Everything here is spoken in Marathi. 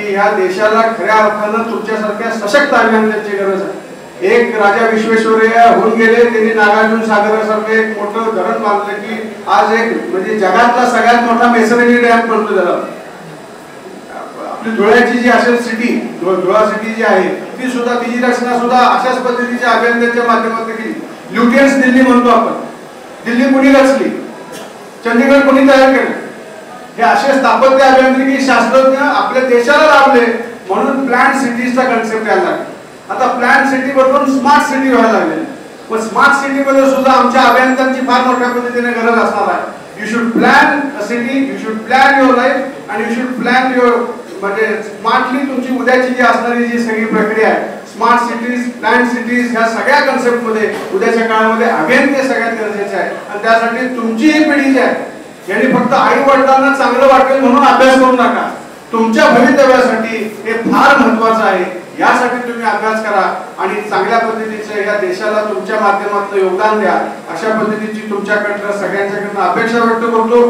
की ह्या देशाला खऱ्या अर्थानं तुमच्यासारख्या सशक्त अभियंत्यांची गरज आहे। एक राजा विश्वेश्वरय्या होऊन गेले, त्यांनी नागार्जुन सागरासारखे एक मोठं धरण बांधलं की आज एक म्हणजे जगातला सगळ्यात मोठा मेसनरी डॅम बनतो त्याला। आपली धुळ्याची जी असेल सिटी, धुळा सिटी जी आहे ती सुद्धा तिची रचना सुद्धा अशाच पद्धतीच्या अभियंत्यांच्या माध्यमातून केली। ल्युटियन्स दिल्ली म्हणतो आपण, दिल्ली कोणी रचली, चंदीगड कोणी तयार केलं, हे असे स्थापत्य अभियांत्रिकी शास्त्रज्ञ आपल्या देशाला लाभले म्हणून प्लॅन सिटीजचा कन्सेप्ट यायला लागला। आता प्लॅन सिटी बरोबर स्मार्ट सिटी व्हायला लागली, पण स्मार्ट सिटी मध्ये सुद्धा आमच्या अभियंत्यांची फार मोठ्या पद्धतीने गरज असणार आहे। You should plan a city, you should plan your life and you should plan your म्हणजे स्मार्टली तुमची उद्याची जी असणारी जी सगळी प्रक्रिया आहे, स्मार्ट सिटीज, प्लॅन सिटीज ह्या सगळ्या कन्सेप्ट मध्ये उद्याच्या काळामध्ये अभियंते सगळ्यात गरजेचे आहे। आणि त्यासाठी तुमची ही पिढी जी आहे यांनी फक्त आई वडिलांना चांगलं वाटेल म्हणून अभ्यास करू नका, तुमच्या भवितव्यासाठी हे फार महत्वाचं आहे। यासाठी तुम्ही अभ्यास करा आणि चांगल्या पद्धतीचे या देशाला तुमच्या माध्यमातून योगदान द्या, अशा पद्धतीची तुमच्याकडनं सगळ्यांच्याकडनं अपेक्षा व्यक्त करतो।